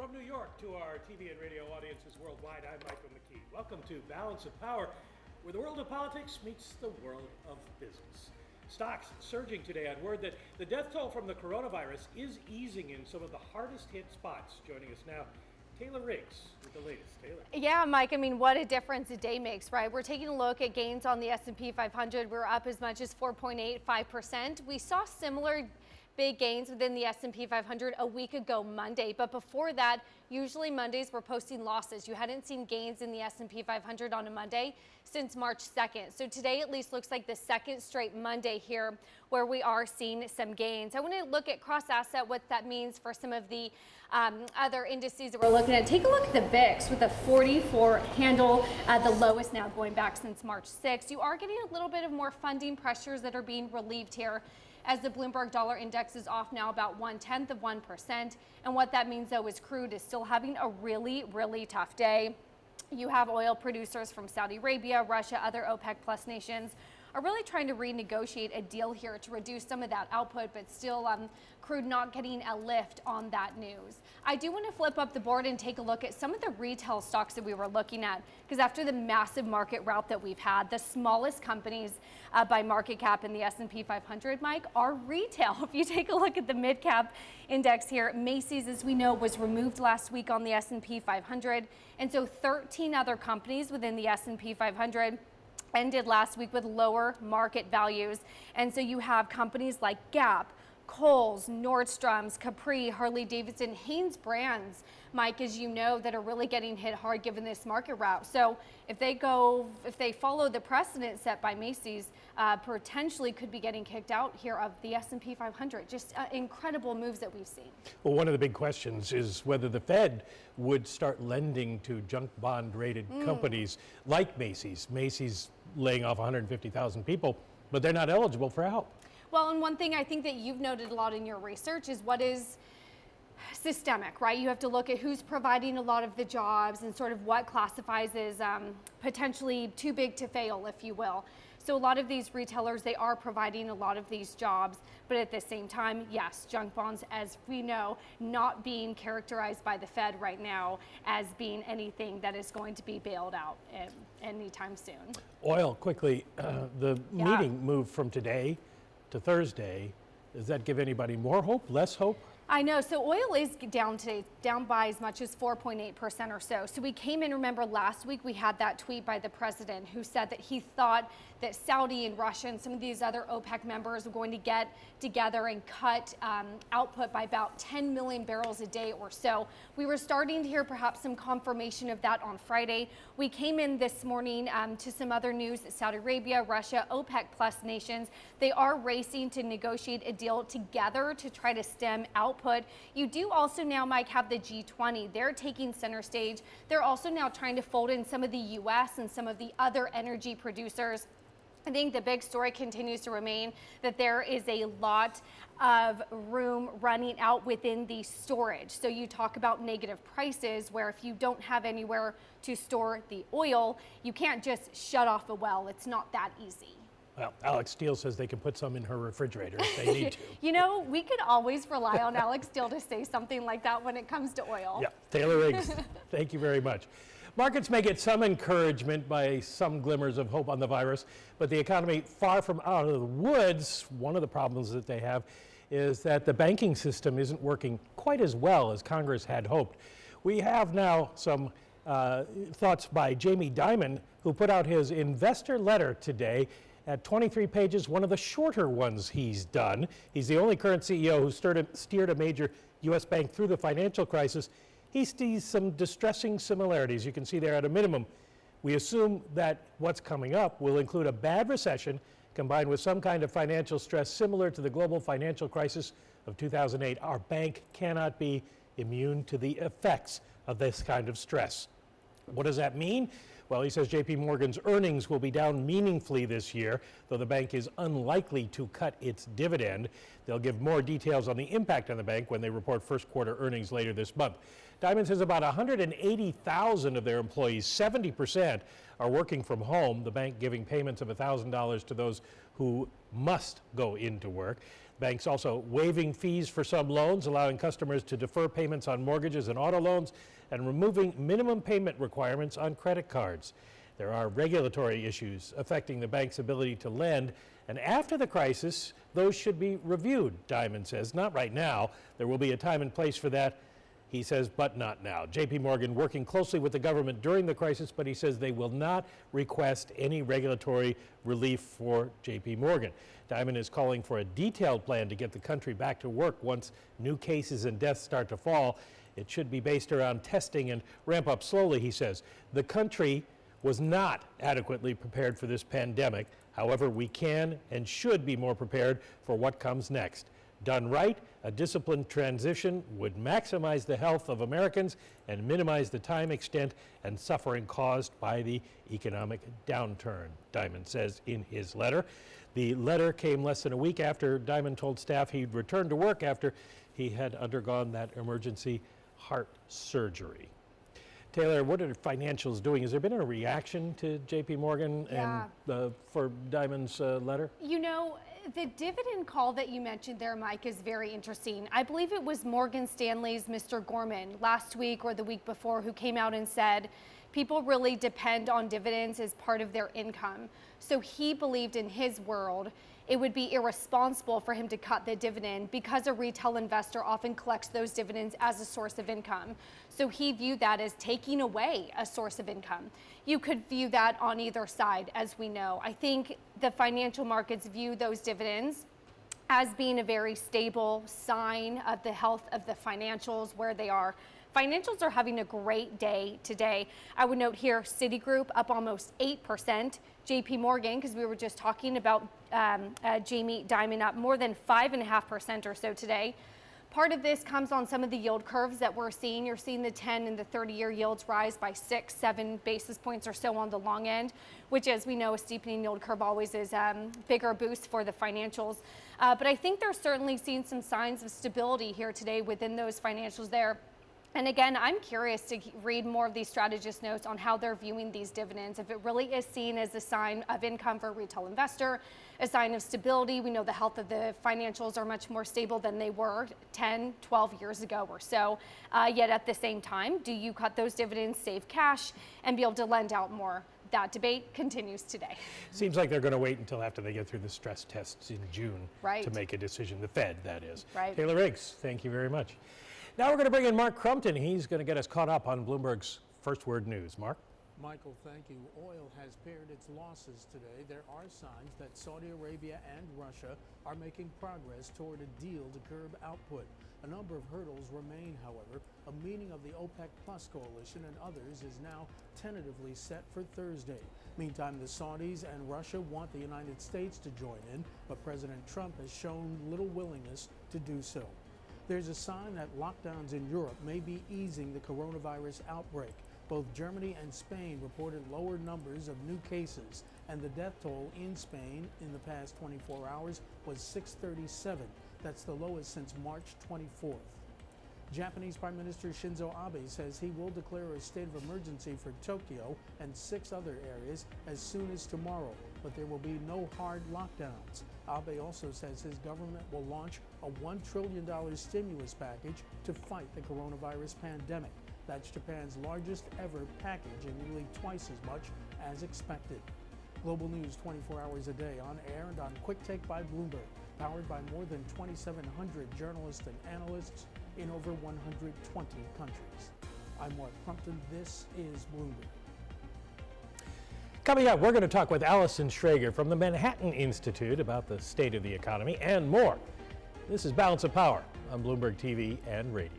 From New York to our TV and radio audiences worldwide, I'm Michael McKee. Welcome to Balance of Power, where the world of politics meets the world of business. Stocks surging today on word that the death toll from the coronavirus is easing in some of the hardest hit spots. Joining us now, Taylor Riggs with the latest. Taylor. Yeah, Mike, I mean, what a difference a day makes, right? We're taking a look at gains on the S&P 500. We're up as much as 4.85%. We saw similar big gains within the S&P 500 a week ago Monday, but before that, usually Mondays were posting losses. You hadn't seen gains in the S&P 500 on a Monday since March 2nd. So today at least looks like the second straight Monday here where we are seeing some gains. I want to look at cross asset, what that means for some of the other indices that we're looking at. Take a look at the VIX with a 44 handle at the lowest now going back since March 6th. You are getting a little bit of more funding pressures that are being relieved here, as the Bloomberg dollar index is off now about 0.1%. And what that means, though, is crude is still having a really, really tough day. You have oil producers from Saudi Arabia, Russia, other OPEC plus nations are really trying to renegotiate a deal here to reduce some of that output, but still crude not getting a lift on that news. I do want to flip up the board and take a look at some of the retail stocks that we were looking at, because after the massive market rout that we've had, the smallest companies by market cap in the S&P 500, Mike, are retail. If you take a look at the mid cap index here, Macy's, as we know, was removed last week on the S&P 500, and so 13 other companies within the S&P 500 ended last week with lower market values. And so you have companies like Gap, Kohl's, Nordstrom's, Capri, Harley-Davidson, Hanes brands, Mike, as you know, that are really getting hit hard given this market rout. So if they follow the precedent set by Macy's, potentially could be getting kicked out here of the S&P 500. Just incredible moves that we've seen. Well, one of the big questions is whether the Fed would start lending to junk bond rated companies like Macy's. Macy's laying off 150,000 people, but they're not eligible for help. Well, and one thing I think that you've noted a lot in your research is what is systemic, right? You have to look at who's providing a lot of the jobs and sort of what classifies as potentially too big to fail, if you will. So a lot of these retailers, they are providing a lot of these jobs, but at the same time, yes, junk bonds, as we know, not being characterized by the Fed right now as being anything that is going to be bailed out anytime soon. Oil, quickly, the meeting moved from today to Thursday. Does that give anybody more hope, less hope? I know. So oil is down today, down by as much as 4.8% or so. So we came in, remember last week we had that tweet by the president who said that he thought that Saudi and Russia and some of these other OPEC members were going to get together and cut output by about 10 million barrels a day or so. We were starting to hear perhaps some confirmation of that on Friday. We came in this morning to some other news that Saudi Arabia, Russia, OPEC plus nations, they are racing to negotiate a deal together to try to stem output. You do also now, Mike, have the G20. They're taking center stage. They're also now trying to fold in some of the U.S. and some of the other energy producers. I think the big story continues to remain that there is a lot of room running out within the storage. So you talk about negative prices, where if you don't have anywhere to store the oil, you can't just shut off a well. It's not that easy. Well, Alex Steele says they can put some in her refrigerator if they need to. You know, we could always rely on Alex Steele to say something like that when it comes to oil. Yeah, Taylor Riggs, thank you very much. Markets may get some encouragement by some glimmers of hope on the virus, but the economy far from out of the woods. One of the problems that they have is that the banking system isn't working quite as well as Congress had hoped. We have now some thoughts by Jamie Dimon, who put out his investor letter today at 23 pages, one of the shorter ones he's done. He's the only current CEO who steered a major U.S. bank through the financial crisis. He sees some distressing similarities. You can see there at a minimum. We assume that what's coming up will include a bad recession combined with some kind of financial stress similar to the global financial crisis of 2008. Our bank cannot be immune to the effects of this kind of stress. What does that mean? Well, he says JP Morgan's earnings will be down meaningfully this year, though the bank is unlikely to cut its dividend. They'll give more details on the impact on the bank when they report first quarter earnings later this month. Dimon says about 180,000 of their employees, 70%, are working from home, the bank giving payments of $1,000 to those who must go into work. Banks also waiving fees for some loans, allowing customers to defer payments on mortgages and auto loans, and removing minimum payment requirements on credit cards. There are regulatory issues affecting the bank's ability to lend, and after the crisis, those should be reviewed, Diamond says. Not right now. There will be a time and place for that, he says, but not now. JP Morgan working closely with the government during the crisis, but he says they will not request any regulatory relief for JP Morgan. Diamond is calling for a detailed plan to get the country back to work once new cases and deaths start to fall. It should be based around testing and ramp up slowly, he says. The country was not adequately prepared for this pandemic. However, we can and should be more prepared for what comes next. Done right, a disciplined transition would maximize the health of Americans and minimize the time, extent, and suffering caused by the economic downturn, Diamond says in his letter. The letter came less than a week after Diamond told staff he'd returned to work after he had undergone that emergency heart surgery. Taylor, what are financials doing? Has there been a reaction to JP Morgan and for Diamond's letter? You know, the dividend call that you mentioned there, Mike, is very interesting. I believe it was Morgan Stanley's Mr. Gorman last week or the week before who came out and said people really depend on dividends as part of their income. So he believed in his world it would be irresponsible for him to cut the dividend because a retail investor often collects those dividends as a source of income. So he viewed that as taking away a source of income. You could view that on either side, as we know. I think the financial markets view those dividends as being a very stable sign of the health of the financials where they are. Financials are having a great day today. I would note here, Citigroup up almost 8%. JP Morgan, because we were just talking about Jamie Dimon, up more than 5.5% or so today. Part of this comes on some of the yield curves that we're seeing. You're seeing the 10 and the 30-year yields rise by 6-7 basis points or so on the long end, which, as we know, a steepening yield curve always is a bigger boost for the financials. But I think they're certainly seeing some signs of stability here today within those financials there. And again, I'm curious to read more of these strategist notes on how they're viewing these dividends. If it really is seen as a sign of income for a retail investor, a sign of stability. We know the health of the financials are much more stable than they were 10, 12 years ago or so. Yet at the same time, do you cut those dividends, save cash, and be able to lend out more? That debate continues today. Seems like they're going to wait until after they get through the stress tests in June to make a decision. The Fed, that is. Right. Taylor Riggs, thank you very much. Now we're going to bring in Mark Crumpton. He's going to get us caught up on Bloomberg's First Word News. Mark? Michael, thank you. Oil has pared its losses today. There are signs that Saudi Arabia and Russia are making progress toward a deal to curb output. A number of hurdles remain, however. A meeting of the OPEC Plus coalition and others is now tentatively set for Thursday. Meantime, the Saudis and Russia want the United States to join in, but President Trump has shown little willingness to do so. There's a sign that lockdowns in Europe may be easing the coronavirus outbreak. Both Germany and Spain reported lower numbers of new cases, and the death toll in Spain in the past 24 hours was 637. That's the lowest since March 24th. Japanese Prime Minister Shinzo Abe says he will declare a state of emergency for Tokyo and 6 other areas as soon as tomorrow, but there will be no hard lockdowns. Abe also says his government will launch a $1 trillion stimulus package to fight the coronavirus pandemic. That's Japan's largest ever package and nearly twice as much as expected. Global news 24 hours a day on air and on Quick Take by Bloomberg, powered by more than 2,700 journalists and analysts in over 120 countries. I'm Mark Crumpton. This is Bloomberg. Coming up, we're going to talk with Allison Schrager from the Manhattan Institute about the state of the economy and more. This is Balance of Power on Bloomberg TV and radio.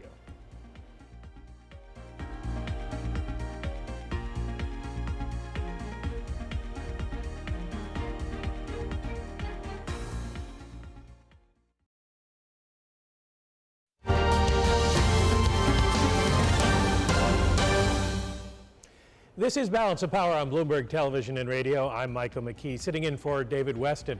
This is Balance of Power on Bloomberg Television and Radio. I'm Michael McKee, sitting in for David Weston.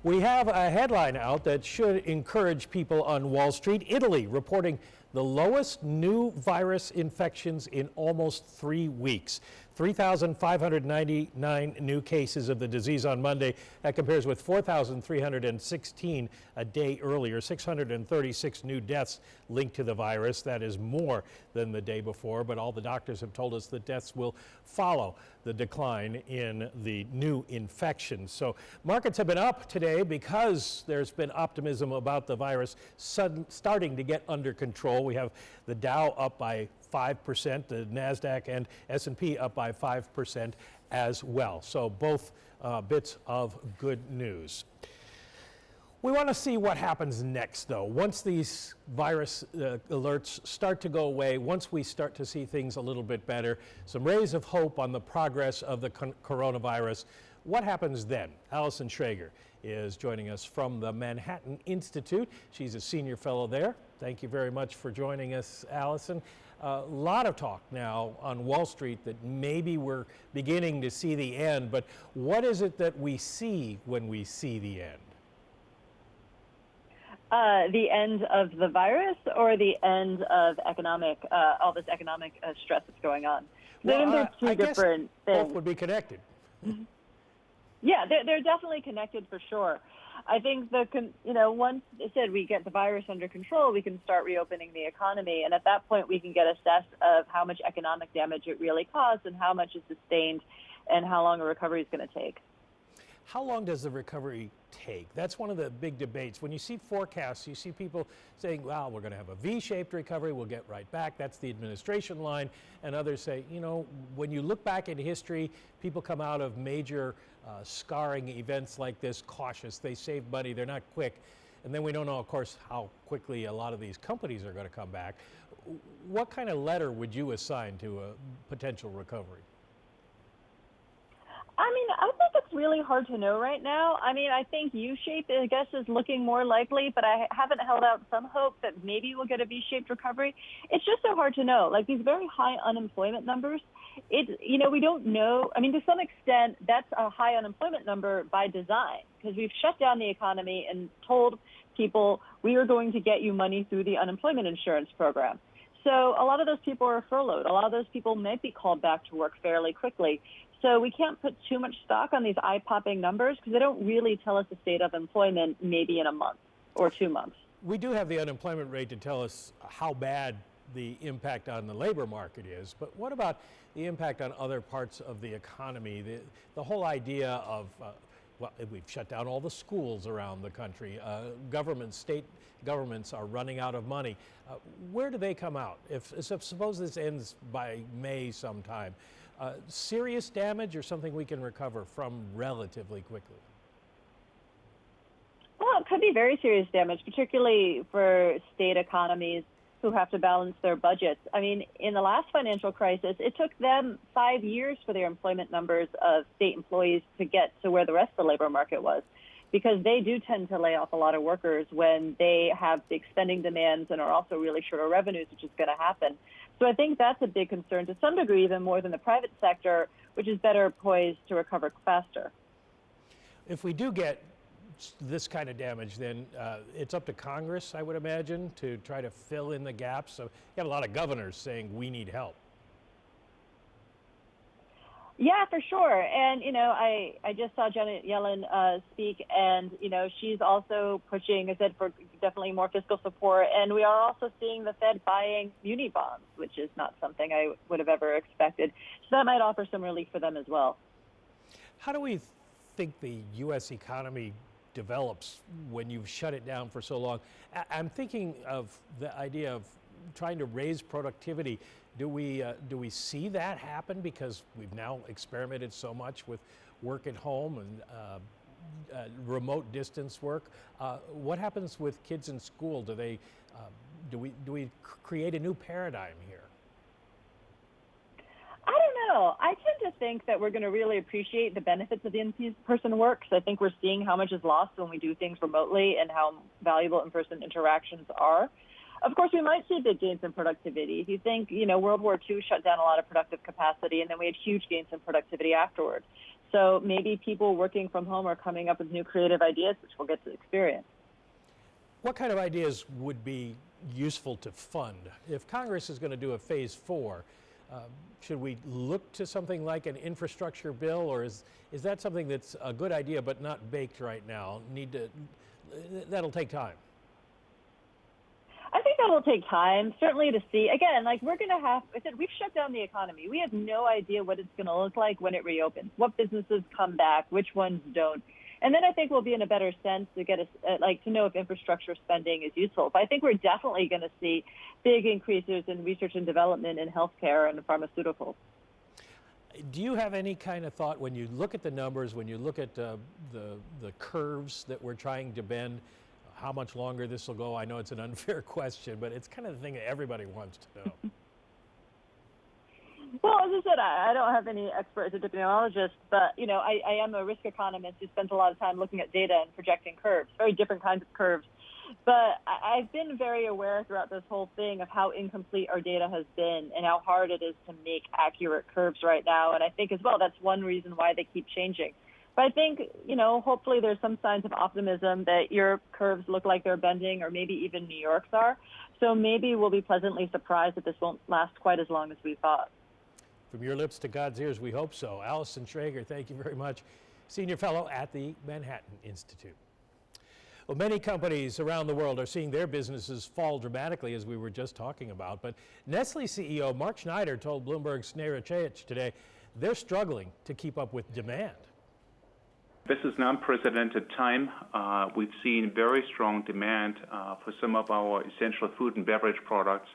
We have a headline out that should encourage people on Wall Street. Italy reporting the lowest new virus infections in almost 3 weeks. 3,599 new cases of the disease on Monday. That compares with 4,316 a day earlier. 636 new deaths linked to the virus. That is more than the day before, but all the doctors have told us the deaths will follow the decline in the new infections. So markets have been up today because there's been optimism about the virus starting to get under control. We have the Dow up by 5%, the NASDAQ and S&P up by 5% as well. So both bits of good news. We want to see what happens next, though. Once these virus alerts start to go away, once we start to see things a little bit better, some rays of hope on the progress of the coronavirus, what happens then? Allison Schrager is joining us from the Manhattan Institute. She's a senior fellow there. Thank you very much for joining us, Allison. A lot of talk now on Wall Street that maybe we're beginning to see the end, but what is it that we see when we see the end? The end of the virus or the end of economic, all this economic stress that's going on? Well, they're two different things. Both would be connected. Yeah, they're definitely connected for sure. I think once it said we get the virus under control, we can start reopening the economy, and at that point we can get a sense of how much economic damage it really caused and how much is sustained and how long a recovery is going to take. How long does the recovery take? That's one of the big debates. When you see forecasts, you see people saying, well, we're going to have a V-shaped recovery, we'll get right back. That's the administration line. And others say, when you look back in history, people come out of major scarring events like this cautious. They save money, they're not quick. And then we don't know, of course, how quickly a lot of these companies are going to come back. What kind of letter would you assign to a potential recovery? I think it's really hard to know right now. I think U-shaped, I guess, is looking more likely, but I haven't held out some hope that maybe we'll get a V-shaped recovery. It's just so hard to know. Like these very high unemployment numbers, we don't know. To some extent, that's a high unemployment number by design because we've shut down the economy and told people we are going to get you money through the unemployment insurance program. So a lot of those people are furloughed. A lot of those people might be called back to work fairly quickly. So we can't put too much stock on these eye-popping numbers because they don't really tell us the state of employment maybe in a month or 2 months. We do have the unemployment rate to tell us how bad the impact on the labor market is, but what about the impact on other parts of the economy? The whole idea of, we've shut down all the schools around the country. State governments are running out of money. Where do they come out? If suppose this ends by May sometime, serious damage or something we can recover from relatively quickly? Well, it could be very serious damage, particularly for state economies who have to balance their budgets. In the last financial crisis, it took them 5 years for their employment numbers of state employees to get to where the rest of the labor market was, because they do tend to lay off a lot of workers when they have big spending demands and are also really short of revenues, which is going to happen. So I think that's a big concern to some degree, even more than the private sector, which is better poised to recover faster. If we do get this kind of damage, then it's up to Congress, I would imagine, to try to fill in the gaps. So you got a lot of governors saying we need help. Yeah, for sure. And, I just saw Janet Yellen speak, and, she's also pushing, I said, for definitely more fiscal support. And we are also seeing the Fed buying muni bonds, which is not something I would have ever expected. So that might offer some relief for them as well. How do we think the U.S. economy develops when you've shut it down for so long? I'm thinking of the idea of trying to raise productivity. Do we see that happen because we've now experimented so much with work at home and remote distance work? What happens with kids in school? Do we create a new paradigm here? I don't know. I tend to think that we're going to really appreciate the benefits of in-person work. So I think we're seeing how much is lost when we do things remotely and how valuable in-person interactions are. Of course, we might see big gains in productivity. If you think, World War II shut down a lot of productive capacity, and then we had huge gains in productivity afterwards. So maybe people working from home are coming up with new creative ideas, which we'll get to experience. What kind of ideas would be useful to fund? If Congress is going to do a phase 4, Should we look to something like an infrastructure bill, or is that something that's a good idea but not baked right now? That'll take time. I think that will take time, certainly, to see. Again, like we're going to have, I said, we've shut down the economy. We have no idea what it's going to look like when it reopens, what businesses come back, which ones don't. And then I think we'll be in a better sense to get to know if infrastructure spending is useful. But I think we're definitely going to see big increases in research and development in healthcare and pharmaceuticals. Do you have any kind of thought when you look at the numbers, when you look at the curves that we're trying to bend, how much longer this will go? I know it's an unfair question, but it's kind of the thing that everybody wants to know. Well, as I said, I don't have any expert as a epidemiologist, but I am a risk economist who spends a lot of time looking at data and projecting curves, very different kinds of curves. But I've been very aware throughout this whole thing of how incomplete our data has been and how hard it is to make accurate curves right now. And I think as well that's one reason why they keep changing. But I think, hopefully there's some signs of optimism that your curves look like they're bending, or maybe even New York's are. So maybe we'll be pleasantly surprised that this won't last quite as long as we thought. From your lips to God's ears, we hope so. Allison Schrager, thank you very much. Senior Fellow at the Manhattan Institute. Well, many companies around the world are seeing their businesses fall dramatically, as we were just talking about. But Nestle CEO Mark Schneider told Bloomberg's Snera Chaich today they're struggling to keep up with demand. This is an unprecedented time. We've seen very strong demand for some of our essential food and beverage products,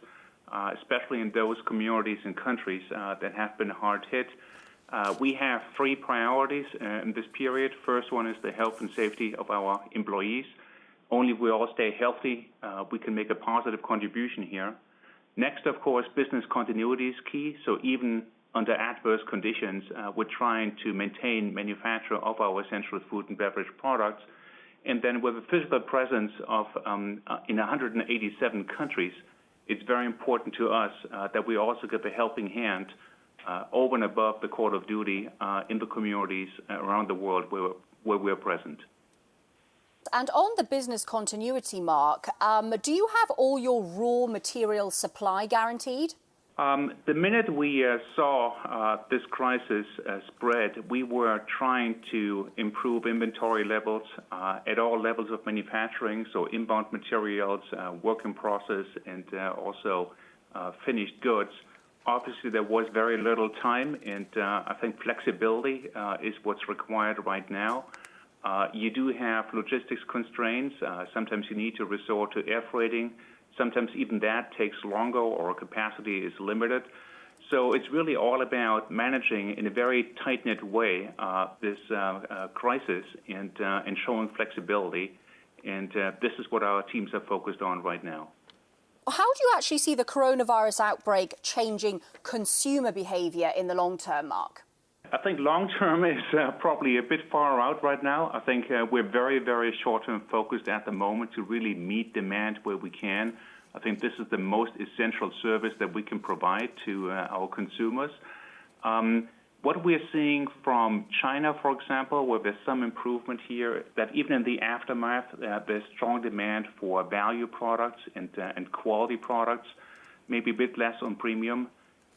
especially in those communities and countries that have been hard hit. We have three priorities in this period. First one is the health and safety of our employees. Only if we all stay healthy, we can make a positive contribution here. Next, of course, business continuity is key. So even under adverse conditions, we're trying to maintain manufacture of our essential food and beverage products. And then with a physical presence of in 187 countries, it's very important to us that we also give a helping hand over and above the call of duty in the communities around the world where we're present. And on the business continuity, Mark, do you have all your raw material supply guaranteed? The minute we saw this crisis spread, we were trying to improve inventory levels at all levels of manufacturing, so inbound materials, work in process, and also finished goods. Obviously, there was very little time, and I think flexibility is what's required right now. You do have logistics constraints. Sometimes you need to resort to air freighting. Sometimes even that takes longer or capacity is limited. So it's really all about managing in a very tight-knit way this crisis and showing flexibility. And this is what our teams are focused on right now. How do you actually see the coronavirus outbreak changing consumer behavior in the long term, Mark? I think long term is probably a bit far out right now. I think we're very, very short-term focused at the moment to really meet demand where we can. I think this is the most essential service that we can provide to our consumers. What we're seeing from China, for example, where there's some improvement here, that even in the aftermath, there's strong demand for value products and quality products, maybe a bit less on premium.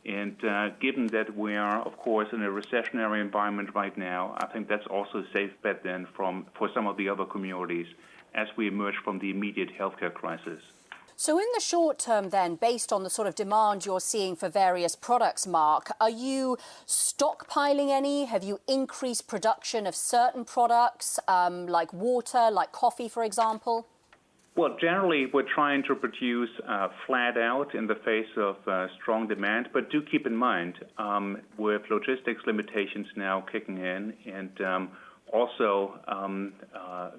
And given that we are, of course, in a recessionary environment right now, I think that's also a safe bet then for some of the other communities as we emerge from the immediate healthcare crisis. So in the short term then, based on the sort of demand you're seeing for various products, Mark, are you stockpiling any? Have you increased production of certain products like water, like coffee, for example? Well, generally, we're trying to produce flat out in the face of strong demand. But do keep in mind, with logistics limitations now kicking in and also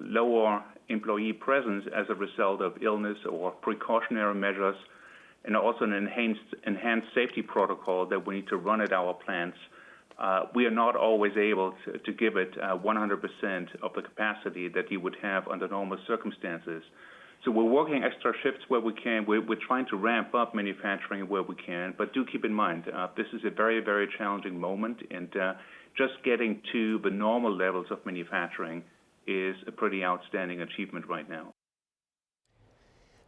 lower employee presence as a result of illness or precautionary measures, and also an enhanced safety protocol that we need to run at our plants, we are not always able to give it 100% of the capacity that you would have under normal circumstances. So we're working extra shifts where we can. We're trying to ramp up manufacturing where we can. But do keep in mind, this is a very, very challenging moment. And just getting to the normal levels of manufacturing is a pretty outstanding achievement right now.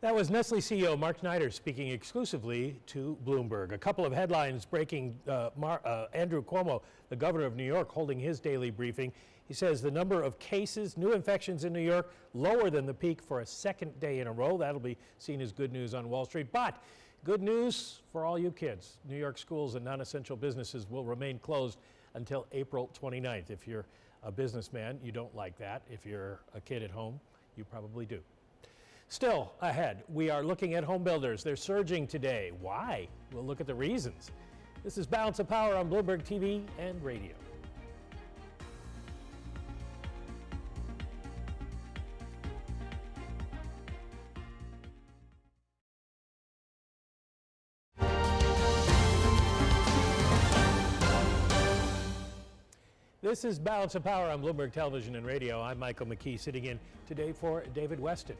That was Nestle CEO Mark Schneider speaking exclusively to Bloomberg. A couple of headlines breaking Andrew Cuomo, the governor of New York, holding his daily briefing. He says the number of cases, new infections in New York, lower than the peak for a second day in a row. That'll be seen as good news on Wall Street. But good news for all you kids. New York schools and non-essential businesses will remain closed until April 29th. If you're a businessman, you don't like that. If you're a kid at home, you probably do. Still ahead, we are looking at home builders. They're surging today. Why? We'll look at the reasons. This is Balance of Power on Bloomberg TV and radio. This is Balance of Power on Bloomberg Television and Radio. I'm Michael McKee, sitting in today for David Weston.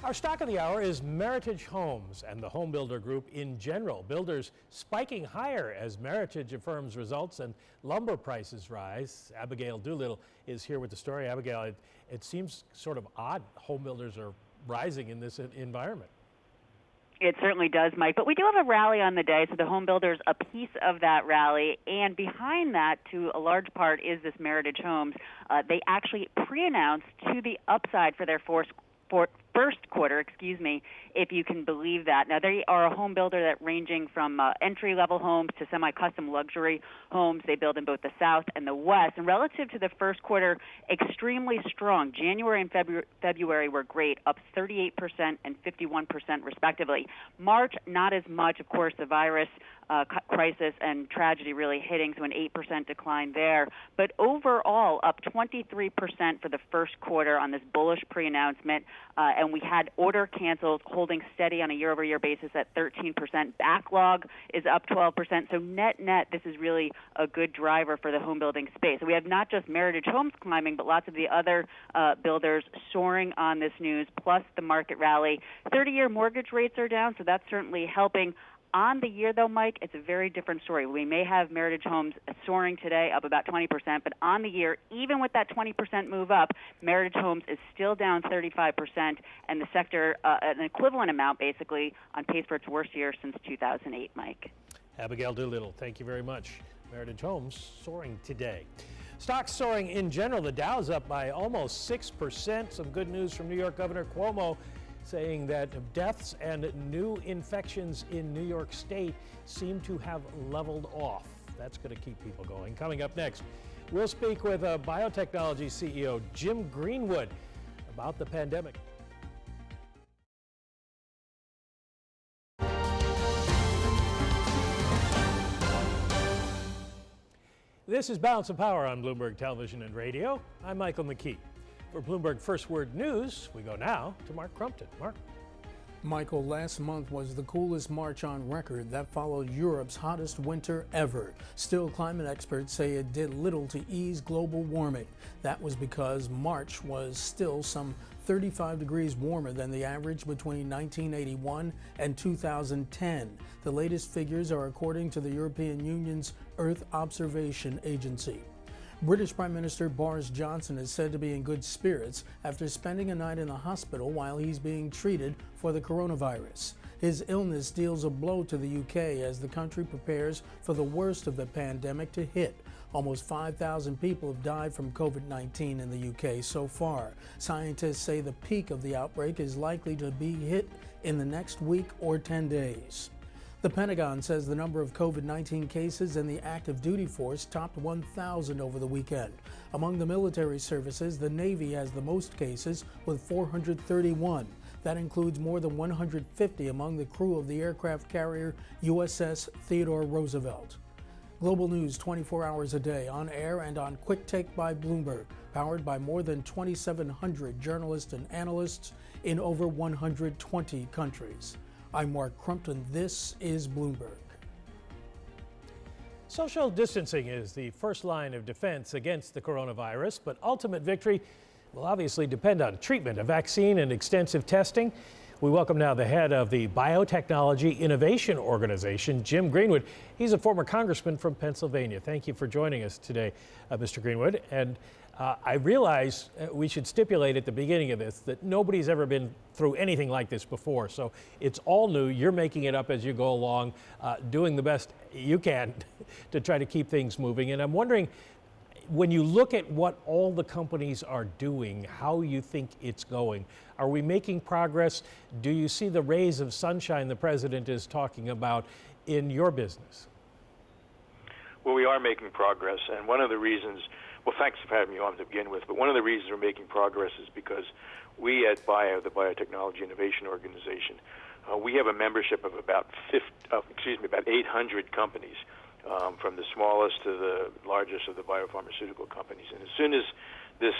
Our stock of the hour is Meritage Homes and the Homebuilder Group in general. Builders spiking higher as Meritage affirms results and lumber prices rise. Abigail Doolittle is here with the story. Abigail, it seems sort of odd homebuilders are rising in this environment. It certainly does, Mike. But we do have a rally on the day, so the home builders a piece of that rally. And behind that, to a large part, is this Meritage Homes. They actually pre-announced to the upside for their first quarter, if you can believe that. Now, they are a home builder that ranging from entry-level homes to semi-custom luxury homes. They build in both the South and the West. And relative to the first quarter, extremely strong. January and February were great, up 38% and 51% respectively. March, not as much. Of course, the virus crisis and tragedy really hitting, so an 8% decline there. But overall, up 23% for the first quarter on this bullish pre-announcement. And we had order cancels holding steady on a year-over-year basis at 13%. Backlog is up 12%. So net, this is really a good driver for the home building space. So we have not just Meritage Homes climbing, but lots of the other builders soaring on this news, plus the market rally. 30-year mortgage rates are down, so that's certainly helping. On the year, though, Mike, it's a very different story. We may have Meritage Homes soaring today, up about 20%, but on the year, even with that 20% move up, Meritage Homes is still down 35%, and the sector, an equivalent amount, basically, on pace for its worst year since 2008, Mike. Abigail Doolittle, thank you very much. Meritage Homes soaring today. Stocks soaring in general. The Dow's up by almost 6%. Some good news from New York Governor Cuomo, saying that deaths and new infections in New York State seem to have leveled off. That's going to keep people going. Coming up next, we'll speak with Biotechnology CEO Jim Greenwood about the pandemic. This is Balance of Power on Bloomberg Television and Radio. I'm Michael McKee. For Bloomberg First Word News, we go now to Mark Crumpton. Mark. Michael, last month was the coolest March on record. That followed Europe's hottest winter ever. Still, climate experts say it did little to ease global warming. That was because March was still some 35 degrees warmer than the average between 1981 and 2010. The latest figures are according to the European Union's Earth Observation Agency. British Prime Minister Boris Johnson is said to be in good spirits after spending a night in the hospital while he's being treated for the coronavirus. His illness deals a blow to the UK as the country prepares for the worst of the pandemic to hit. Almost 5,000 people have died from COVID-19 in the UK so far. Scientists say the peak of the outbreak is likely to be hit in the next week or 10 days. The Pentagon says the number of COVID-19 cases in the active duty force topped 1,000 over the weekend. Among the military services, the Navy has the most cases with 431. That includes more than 150 among the crew of the aircraft carrier USS Theodore Roosevelt. Global news 24 hours a day, on air and on Quick Take by Bloomberg, powered by more than 2,700 journalists and analysts in over 120 countries. I'm Mark Crumpton. This is Bloomberg. Social distancing is the first line of defense against the coronavirus, but ultimate victory will obviously depend on treatment, a vaccine, and extensive testing. We welcome now the head of the Biotechnology Innovation Organization, Jim Greenwood. He's a former congressman from Pennsylvania. Thank you for joining us today, Mr. Greenwood. And I realize we should stipulate at the beginning of this that nobody's ever been through anything like this before. So it's all new. You're making it up as you go along, doing the best you can to try to keep things moving. And I'm wondering, when you look at what all the companies are doing, how you think it's going. Are we making progress? Do you see the rays of sunshine the president is talking about in your business? Well, we are making progress, and one of the reasons, well, thanks for having me on to begin with, but one of the reasons we're making progress is because we at BIO, the Biotechnology Innovation Organization, we have a membership of about 800 companies. From the smallest to the largest of the biopharmaceutical companies. And as soon as this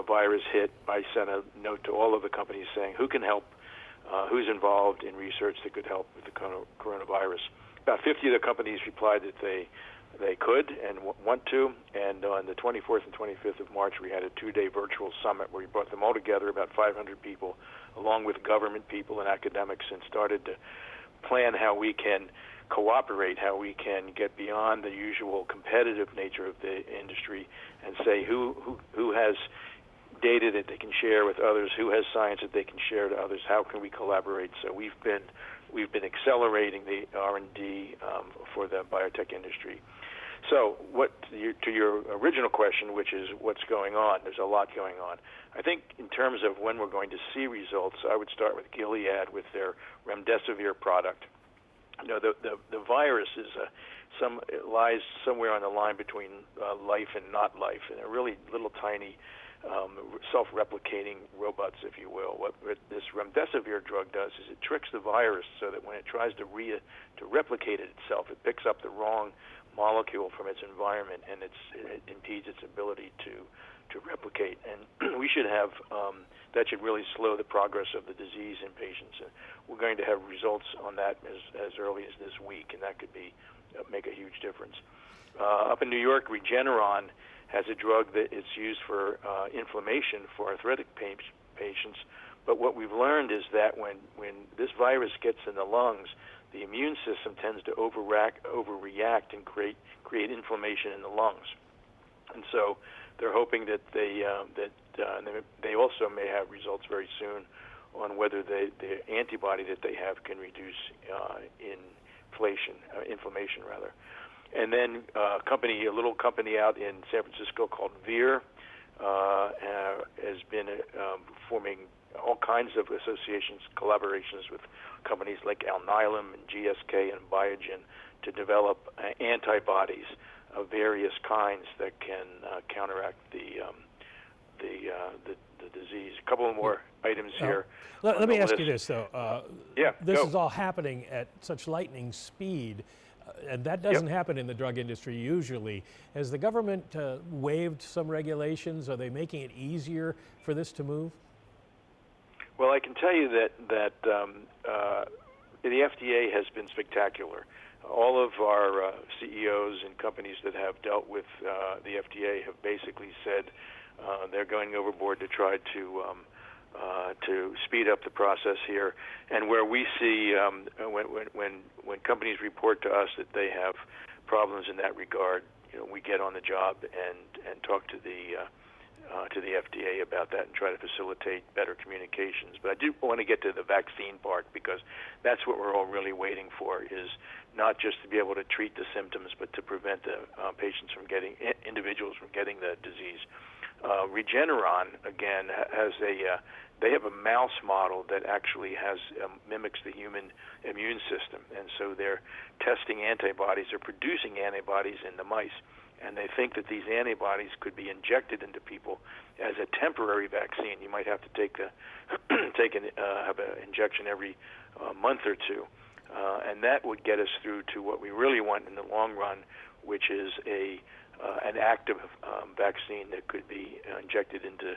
virus hit, I sent a note to all of the companies saying who can help, who's involved in research that could help with the coronavirus. About 50 of the companies replied that they could and want to, and on the 24th and 25th of March, we had a 2-day virtual summit where we brought them all together, about 500 people, along with government people and academics, and started to plan how we can cooperate, how we can get beyond the usual competitive nature of the industry and say who has data that they can share with others, who has science that they can share to others, how can we collaborate. So we've been accelerating the R&D for the biotech industry. So to your original question, which is what's going on, there's a lot going on. I think in terms of when we're going to see results, I would start with Gilead with their remdesivir product. You know, the virus is it lies somewhere on the line between life and not life, and they're really little tiny self-replicating robots, if you will. What this remdesivir drug does is it tricks the virus so that when it tries to replicate it itself, it picks up the wrong molecule from its environment, and it impedes its ability to replicate. And we should have that should really slow the progress of the disease in patients. And we're going to have results on that as early as this week, and that could make a huge difference. Up in New York, Regeneron has a drug that is used for inflammation for arthritic patients. But what we've learned is that when this virus gets in the lungs, the immune system tends to overreact and create inflammation in the lungs. And so they're hoping that they also may have results very soon on whether the antibody that they have can reduce inflammation rather. And then a little company out in San Francisco called Vir has been forming all kinds of associations, collaborations with companies like Alnylam and GSK and Biogen to develop antibodies of various kinds that can counteract the disease. A couple of more items here. Let me ask you this, though. This go. is all happening at such lightning speed, and that doesn't happen in the drug industry usually. Has the government waived some regulations? Are they making it easier for this to move? Well, I can tell you that the FDA has been spectacular. All of our CEOs and companies that have dealt with the FDA have basically said they're going overboard to try to speed up the process here. And where we see when companies report to us that they have problems in that regard, we get on the job and talk to the FDA about that and try to facilitate better communications. But I do want to get to the vaccine part, because that's what we're all really waiting for, is not just to be able to treat the symptoms, but to prevent the individuals from getting the disease. Regeneron, again, they have a mouse model that actually mimics the human immune system, and so they're testing antibodies, or producing antibodies in the mice. And they think that these antibodies could be injected into people as a temporary vaccine. You might have to have an injection every month or two, and that would get us through to what we really want in the long run, which is an active vaccine that could be injected into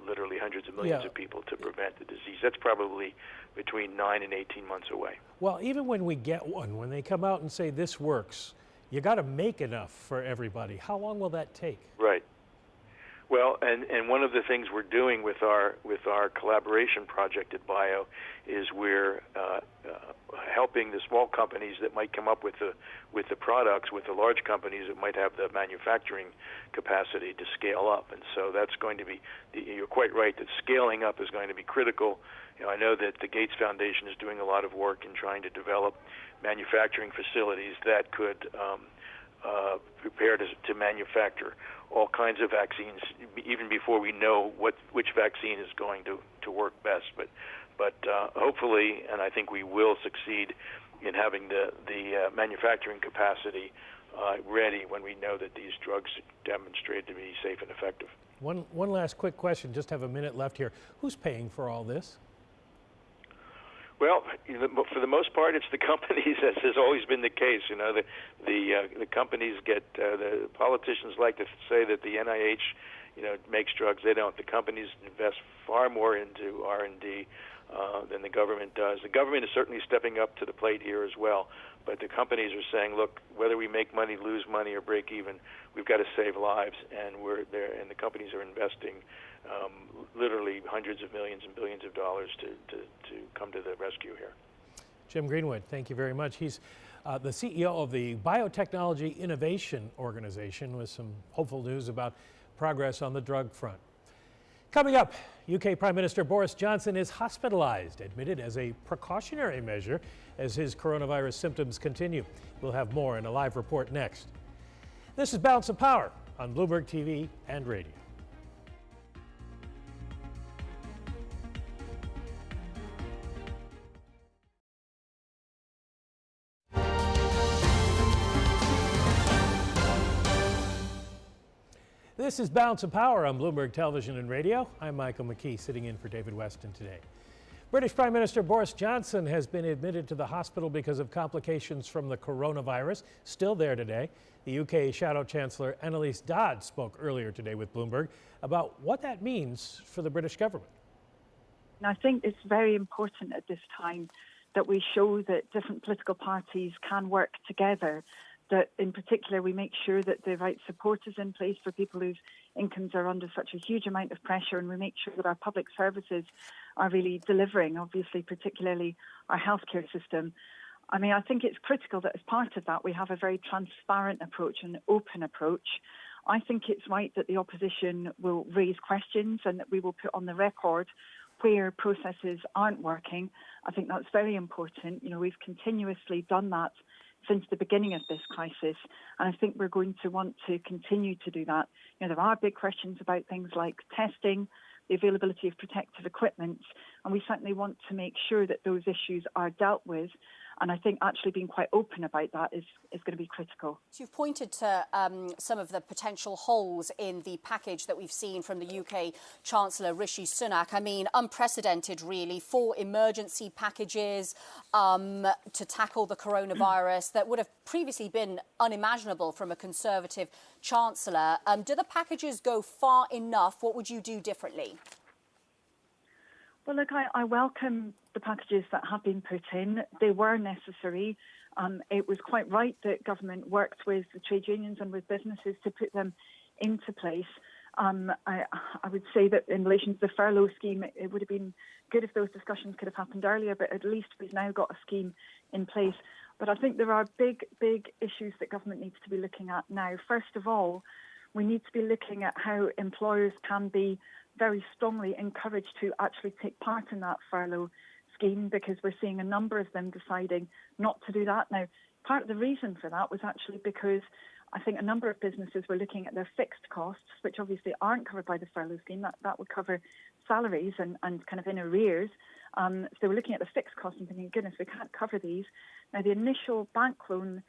literally hundreds of millions of people to prevent the disease. That's probably between 9 and 18 months away. Well, even when we get one, when they come out and say this works, you got to make enough for everybody. How long will that take? Right. Well, and one of the things we're doing with our collaboration project at BIO is we're helping the small companies that might come up with the products with the large companies that might have the manufacturing capacity to scale up. And so that's going to be, you're quite right that scaling up is going to be critical. I know that the Gates Foundation is doing a lot of work in trying to develop manufacturing facilities that could prepare to manufacture all kinds of vaccines, even before we know which vaccine is going to work best. But hopefully, and I think we will succeed in having the manufacturing capacity ready when we know that these drugs demonstrate to be safe and effective. One last quick question, just have a minute left here. Who's paying for all this? Well, for the most part, it's the companies, as has always been the case. The companies get, the politicians like to say that the NIH, makes drugs. They don't. The companies invest far more into R&D than the government does. The government is certainly stepping up to the plate here as well. But the companies are saying, look, whether we make money, lose money, or break even, we've got to save lives, and we're there. And the companies are investing literally hundreds of millions and billions of dollars to come to the rescue here. Jim Greenwood, thank you very much. He's the CEO of the Biotechnology Innovation Organization, with some hopeful news about progress on the drug front. Coming up, UK Prime Minister Boris Johnson is hospitalized, admitted as a precautionary measure as his coronavirus symptoms continue. We'll have more in a live report next. This is Balance of Power on Bloomberg TV and radio. This is Balance of Power on Bloomberg Television and Radio. I'm Michael McKee, sitting in for David Weston today. British Prime Minister Boris Johnson has been admitted to the hospital because of complications from the coronavirus. Still there today. The UK Shadow Chancellor Annalise Dodd spoke earlier today with Bloomberg about what that means for the British government. And I think it's very important at this time that we show that different political parties can work together, that in particular we make sure that the right support is in place for people whose incomes are under such a huge amount of pressure, and we make sure that our public services are really delivering, obviously, particularly our healthcare system. I mean, I think it's critical that as part of that we have a very transparent approach, an open approach. I think it's right that the opposition will raise questions and that we will put on the record where processes aren't working. I think that's very important. We've continuously done that since the beginning of this crisis, and I think we're going to want to continue to do that. There are big questions about things like testing, the availability of protective equipment, and we certainly want to make sure that those issues are dealt with. And I think actually being quite open about that is going to be critical. You've pointed to some of the potential holes in the package that we've seen from the UK Chancellor Rishi Sunak. I mean, unprecedented, really, 4 emergency packages to tackle the coronavirus that would have previously been unimaginable from a Conservative Chancellor. Do the packages go far enough? What would you do differently? Well, look, I welcome the packages that have been put in. They were necessary. It was quite right that government worked with the trade unions and with businesses to put them into place. I would say that in relation to the furlough scheme, it would have been good if those discussions could have happened earlier, but at least we've now got a scheme in place. But I think there are big issues that government needs to be looking at now. First of all, we need to be looking at how employers can be very strongly encouraged to actually take part in that furlough scheme, because we're seeing a number of them deciding not to do that. Now, part of the reason for that was actually because I think a number of businesses were looking at their fixed costs, which obviously aren't covered by the furlough scheme. That would cover salaries and kind of in arrears. So they were looking at the fixed costs and thinking, goodness, we can't cover these. Now, the initial bank loan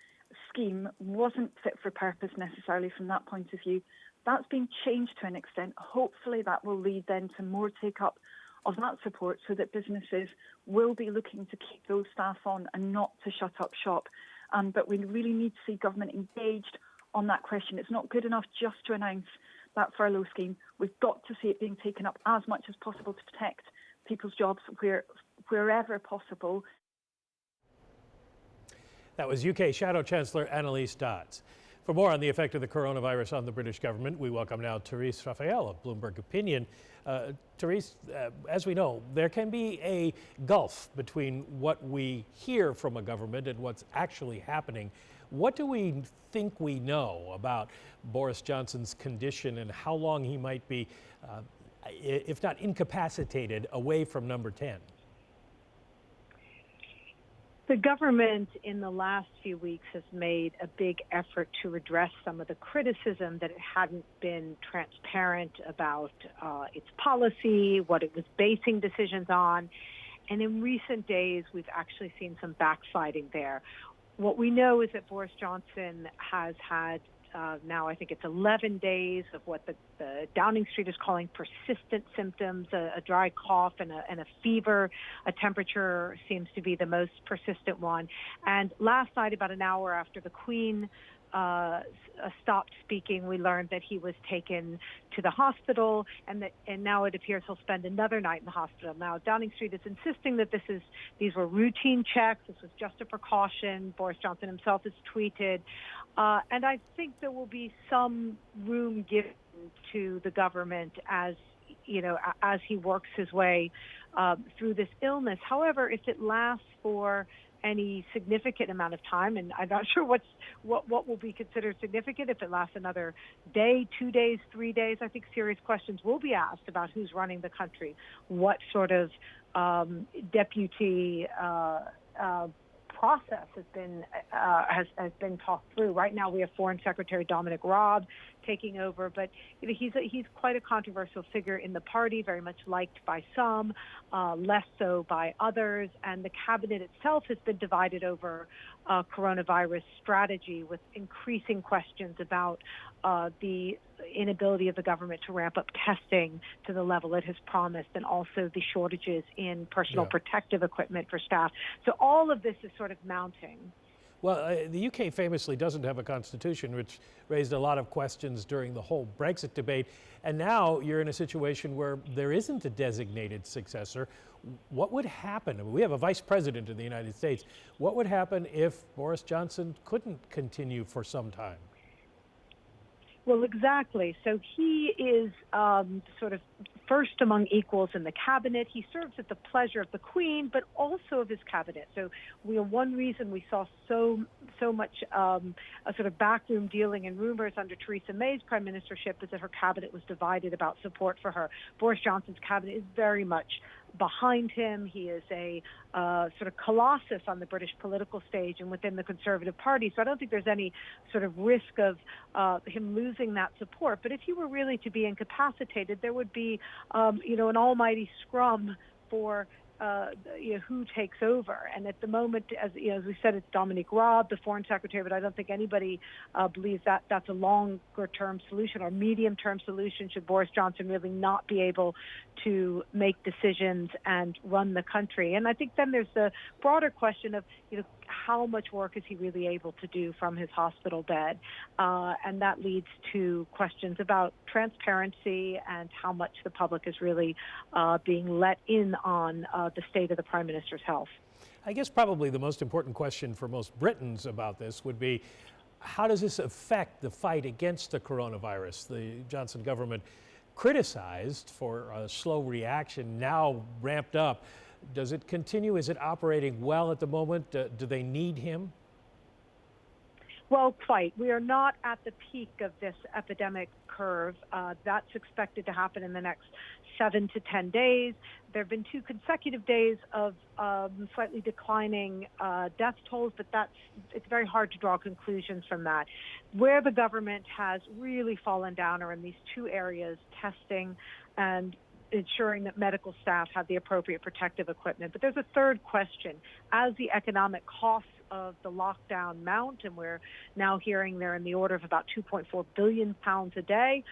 scheme wasn't fit for purpose necessarily from that point of view. That's been changed to an extent. Hopefully that will lead then to more take-up of that support so that businesses will be looking to keep those staff on and not to shut up shop. But we really need to see government engaged on that question. It's not good enough just to announce that furlough scheme. We've got to see it being taken up as much as possible to protect people's jobs wherever possible. That was UK Shadow Chancellor Annalise Dodd. For more on the effect of the coronavirus on the British government, we welcome now Therese Raphael of Bloomberg Opinion. Therese, as we know, there can be a gulf between what we hear from a government and what's actually happening. What do we think we know about Boris Johnson's condition and how long he might be, if not incapacitated, away from number 10? The government in the last few weeks has made a big effort to redress some of the criticism that it hadn't been transparent about its policy, what it was basing decisions on. And in recent days, we've actually seen some backsliding there. What we know is that Boris Johnson has had now I think it's 11 days of what the Downing Street is calling persistent symptoms, a dry cough and a fever. A temperature seems to be the most persistent one. And last night, about an hour after the Queen stopped speaking, we learned that he was taken to the hospital, and now it appears he'll spend another night in the hospital. Now, Downing Street is insisting that these were routine checks. This was just a precaution. Boris Johnson himself has tweeted, and I think there will be some room given to the government as he works his way through this illness. However, if it lasts for any significant amount of time, and I'm not sure what will be considered significant. If it lasts another day, 2 days, 3 days, I think serious questions will be asked about who's running the country, what sort of deputy process has been talked through. Right now, we have Foreign Secretary Dominic Raab taking over, but he's quite a controversial figure in the party, very much liked by some, less so by others, and the cabinet itself has been divided over coronavirus strategy, with increasing questions about the inability of the government to ramp up testing to the level it has promised, and also the shortages in personal protective equipment for staff. So all of this is sort of mounting. Well, the UK famously doesn't have a constitution, which raised a lot of questions during the whole Brexit debate. And now you're in a situation where there isn't a designated successor. What would happen? I mean, we have a vice president of the United States. What would happen if Boris Johnson couldn't continue for some time? Well, exactly. So he is sort of first among equals in the cabinet. He serves at the pleasure of the Queen, but also of his cabinet. So one reason we saw so much a sort of backroom dealing and rumors under Theresa May's prime ministership is that her cabinet was divided about support for her. Boris Johnson's cabinet is very much behind him. He is a sort of colossus on the British political stage and within the Conservative Party. So I don't think there's any sort of risk of him losing that support. But if he were really to be incapacitated, there would be, an almighty scrum for who takes over. And at the moment, as we said, it's Dominic Raab, the Foreign Secretary, but I don't think anybody believes that that's a longer-term solution or medium-term solution should Boris Johnson really not be able to make decisions and run the country. And I think then there's the broader question of, how much work is he really able to do from his hospital bed? And that leads to questions about transparency and how much the public is really being let in on the state of the Prime Minister's health. I guess probably the most important question for most Britons about this would be, how does this affect the fight against the coronavirus? The Johnson government criticized for a slow reaction, now ramped up. Does it continue? Is it operating well at the moment? Do they need him? Well, quite. We are not at the peak of this epidemic curve. That's expected to happen in the next 7 to 10 days. There have been 2 consecutive days of slightly declining death tolls, but it's very hard to draw conclusions from that. Where the government has really fallen down are in these 2 areas, testing and ensuring that medical staff have the appropriate protective equipment. But there's a third question. As the economic costs of the lockdown mount, and we're now hearing they're in the order of about £2.4 billion a day,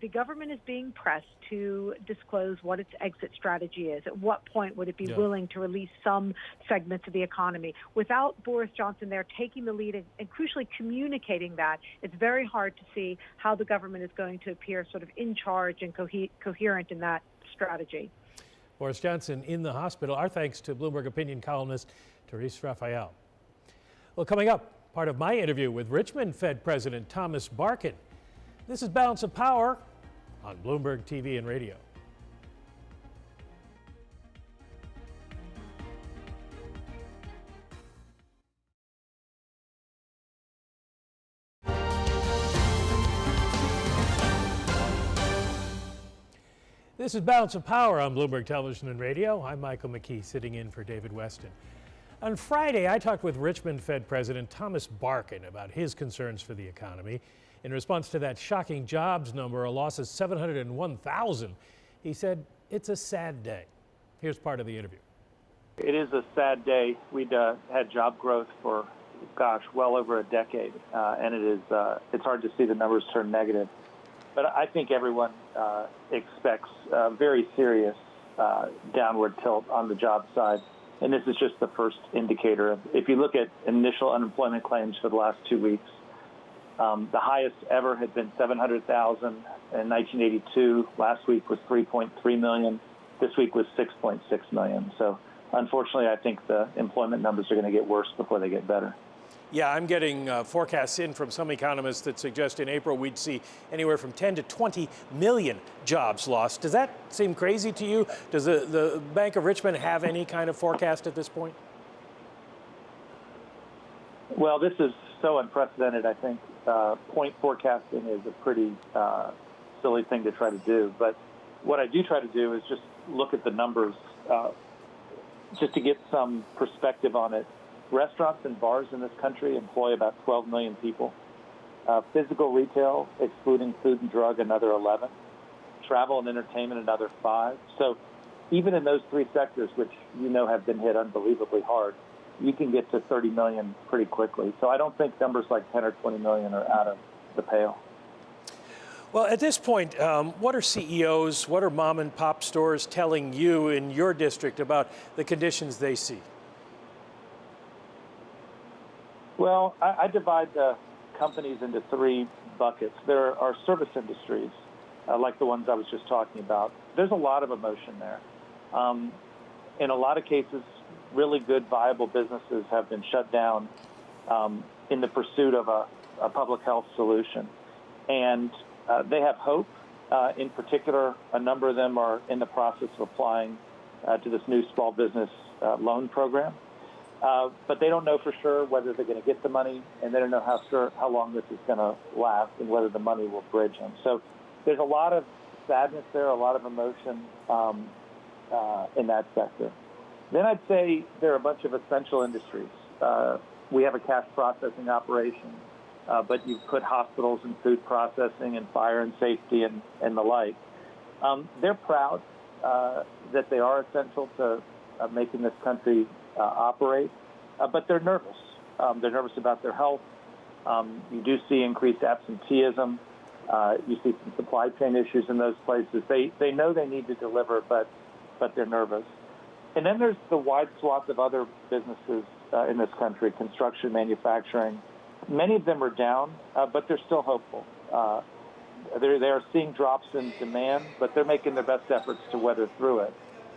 the government is being pressed to disclose what its exit strategy is. At what point would it be willing to release some segments of the economy? Without Boris Johnson there taking the lead and crucially communicating that, it's very hard to see how the government is going to appear sort of in charge and coherent in that strategy. Boris Johnson in the hospital. Our thanks to Bloomberg opinion columnist Therese Raphael. Well, coming up, Part of my interview with Richmond Fed President Thomas Barkin. This is Balance of Power on Bloomberg TV and radio. This is Balance of Power on Bloomberg Television and Radio. I'm Michael McKee, sitting in for David Weston. On Friday, I talked with Richmond Fed President Thomas Barkin about his concerns for the economy. In response to that shocking jobs number, a loss of 701,000, he said it's a sad day. Here's part of the interview. It is a sad day. We'd had job growth for, well over a decade, and it's hard to see the numbers turn negative. But I think everyone expects a very serious downward tilt on the job side. And this is just the first indicator. If you look at initial unemployment claims for the last 2 weeks, the highest ever had been 700,000 in 1982. Last week was 3.3 million. This week was 6.6 million. So unfortunately, I think the employment numbers are going to get worse before they get better. Yeah, I'm getting forecasts in from some economists that suggest in April we'd see anywhere from 10 to 20 million jobs lost. Does that seem crazy to you? Does the Bank of Richmond have any kind of forecast at this point? Well, this is so unprecedented, I think. Point forecasting is a pretty silly thing to try to do. But what I do try to do is just look at the numbers just to get some perspective on it. Restaurants and bars in this country employ about 12 million people. Physical retail, excluding food and drug, another 11. Travel and entertainment, another 5. So even in those three sectors, which have been hit unbelievably hard, you can get to 30 million pretty quickly. So I don't think numbers like 10 or 20 million are out of the pale. Well, at this point, what are CEOs, what are mom and pop stores telling you in your district about the conditions they see? Well, I divide the companies into three buckets. There are service industries, like the ones I was just talking about. There's a lot of emotion there. In a lot of cases, really good, viable businesses have been shut down in the pursuit of a public health solution. And they have hope. In particular, a number of them are in the process of applying to this new small business loan program. But they don't know for sure whether they're going to get the money, and they don't know how long this is going to last and whether the money will bridge them. So there's a lot of sadness there, a lot of emotion in that sector. Then I'd say there are a bunch of essential industries. We have a cash processing operation, but you put hospitals and food processing and fire and safety and the like. They're proud that they are essential to making this country operate, but they're nervous. They're nervous about their health. You do see increased absenteeism. You see some supply chain issues in those places. They know they need to deliver, but they're nervous. And then there's the wide swath of other businesses in this country, construction, manufacturing. Many of them are down, but they're still hopeful. They are seeing drops in demand, but they're making their best efforts to weather through it.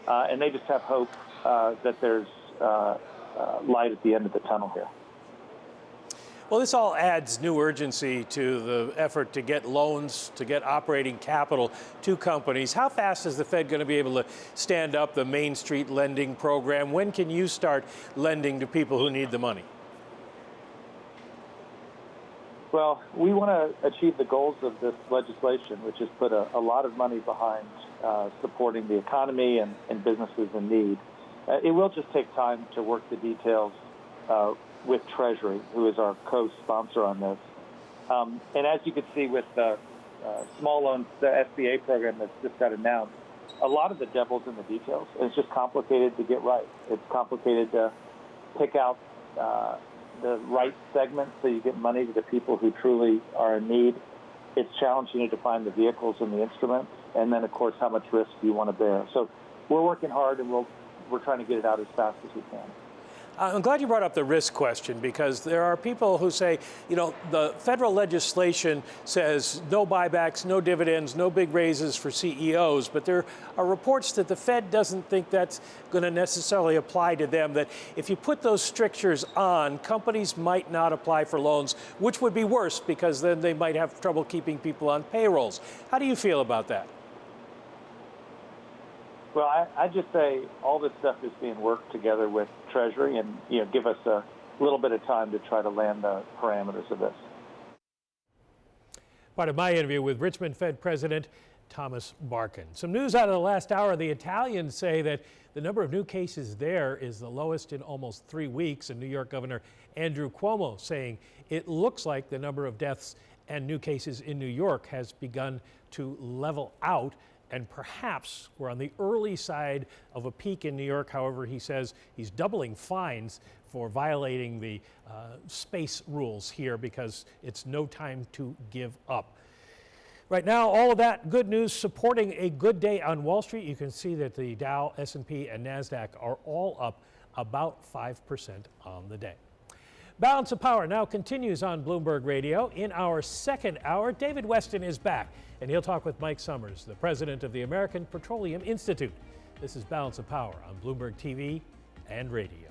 And they just have hope that there's light at the end of the tunnel here. Well, this all adds new urgency to the effort to get loans, to get operating capital to companies. How fast is the Fed going to be able to stand up the Main Street lending program? When can you start lending to people who need the money? Well, we want to achieve the goals of this legislation, which is put a lot of money behind supporting the economy and businesses in need. It will just take time to work the details with Treasury, who is our co-sponsor on this. And as you can see with the small loans, the SBA program that's just got announced, a lot of the devil's in the details. It's just complicated to get right. It's complicated to pick out the right segment so you get money to the people who truly are in need. It's challenging to define the vehicles and the instruments, and then, of course, how much risk do you want to bear. So we're working hard, and we're trying to get it out as fast as we can. I'm glad you brought up the risk question, because there are people who say, you know, the federal legislation says no buybacks, no dividends, no big raises for CEOs, but there are reports that the Fed doesn't think that's going to necessarily apply to them, that if you put those strictures on, companies might not apply for loans, which would be worse because then they might have trouble keeping people on payrolls. How do you feel about that? Well, I just say all this stuff is being worked together with Treasury, and give us a little bit of time to try to land the parameters of this. Part of my interview with Richmond Fed President Thomas Barkin. Some news out of the last hour. The Italians say that the number of new cases there is the lowest in almost 3 weeks, and New York Governor Andrew Cuomo saying it looks like the number of deaths and new cases in New York has begun to level out. And perhaps we're on the early side of a peak in New York. However, he says he's doubling fines for violating the space rules here because it's no time to give up. Right now, all of that good news supporting a good day on Wall Street. You can see that the Dow, S&P, and NASDAQ are all up about 5% on the day. Balance of Power now continues on Bloomberg Radio. In our second hour, David Weston is back, and he'll talk with Mike Summers, the president of the American Petroleum Institute. This is Balance of Power on Bloomberg TV and radio.